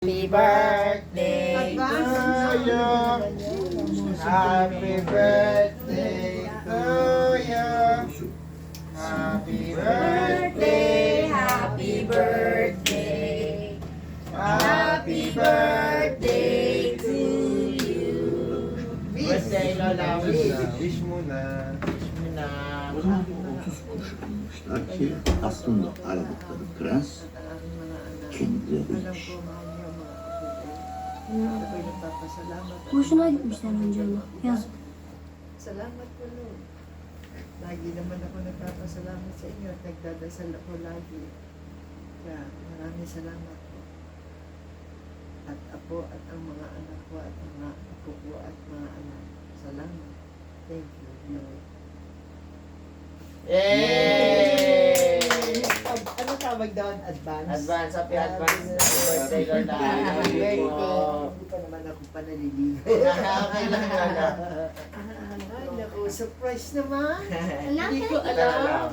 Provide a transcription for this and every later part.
Happy birthday to you. Happy birthday to you. Happy birthday, happy birthday. Happy birthday to you. Birthday, Lola. Wish muna. Wish mo na. Olmuşlar ki aslında aradıkları prens kendileri. Ako'y nagpapasalamat. Boşuna gitmişler önce ama. Yazık. Salamat po, Lord. Lagi naman ako nagpapasalamat sa inyo at nagdadasal ako lagi. Kaya maraming salamat po. At apo at ang mga anak ko at mga apo ko at mga anak. Salamat. Thank you, Lord. Yay! Ano tawag doon? Advance? Advance, happy birthday, Lola. Happy birthday. Po. Hindi pa naman ako panaliligo. Okay lang, Lola. Ay, naku, surprise naman. Hindi ko Ito na lang. alam.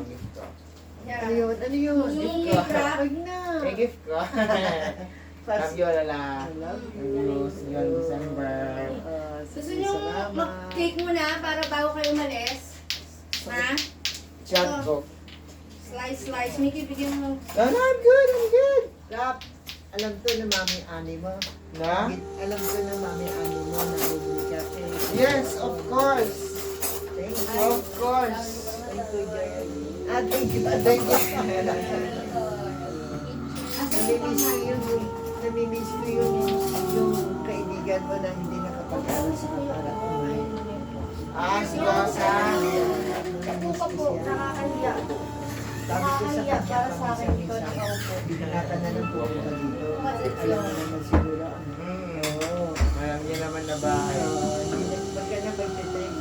Ano yun? Ano yun? Hindi ko. Wag na. May gift ko. Love you, Lola. I love See you in December. Gusto nyo mag-cake muna para bago kayo umalis? Ha? Chat ko. Slice. Mickey, bigyan mo. No, I'm good, I'm good. Lap, alam to na mami ani mo. Na? Alam ko na mami ani mo na bumili ka. Yes, of course. Thank you. Of course. Thank you, Jerry. Thank you. Thank you. Namimiss ko yung kaibigan mo na hindi nakapag-aral sa kaparating. Si Rosa. Nakakahiya. Sabi ko sa Nakakahiya kanya, para sa akin ito. binakatan na po ako dito. Alam mo naman siguro. Oo. Alam niya naman na bahay. Pagka na magte-text,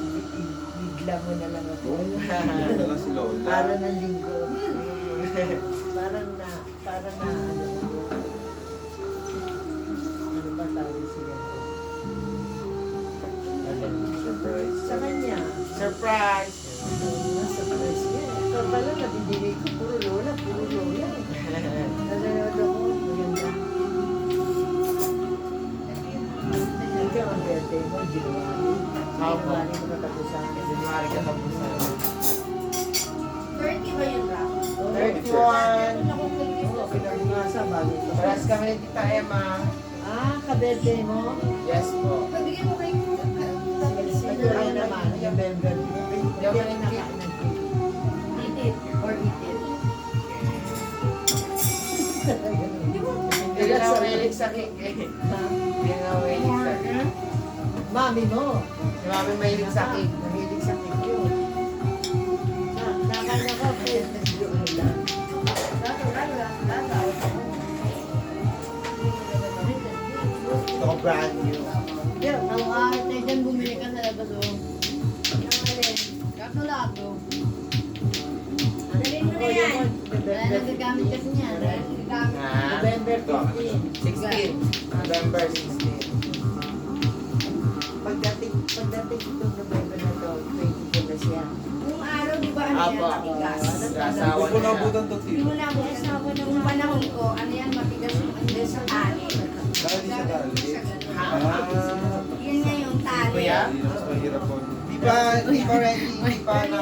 bigla mo na lang ako. Wala si Lola. Para ng linggo. Parang na, ano ba tawag siya? Surprise. Sa kanya. Surprise. Surprise niya. Ito pala, nabibigay ko puro lola. Nanonood ako, maganda. Ikaw ang birthday mo, January. Opo. January mo katapusan. January katapusan. 30 ba yun, Rock? 31. Pinag-masa bago ito. Paras kami ni Tita Emma. Ka-birthday mo? Yes po. Pagbigyan mo kay Ay naman, November. Hindi ako nag-cake. Eat it or eat it. Hindi ka na mahilig sa cake eh. Hindi ka na mahilig sa cake. Mami mo. Si Mami mahilig sa cake. Mahilig sa cake yun. Nakakanya ko, pero nag-iwan lang. Ito ko brand new. Ang ahit na dyan, bumili ka sa labas, oh. Kato-lato. Dalhin mo na yan. Wala nagagamit kasi niya. November 15. 16. November 16. Pagdating itong November na to, 20 ko na siya. Kung araw, di ba, ano yan, Apo. matigas? Asawa Hindi ko niya. nabutan to, Hindi Tito. mo na bukas na ako nung panahon ko, ano yan, matigas yung ano sa tali. Dahil di siya galit. Yan nga yung tali. Kuya? Mas mahirap po. Di ba ready? Di pa na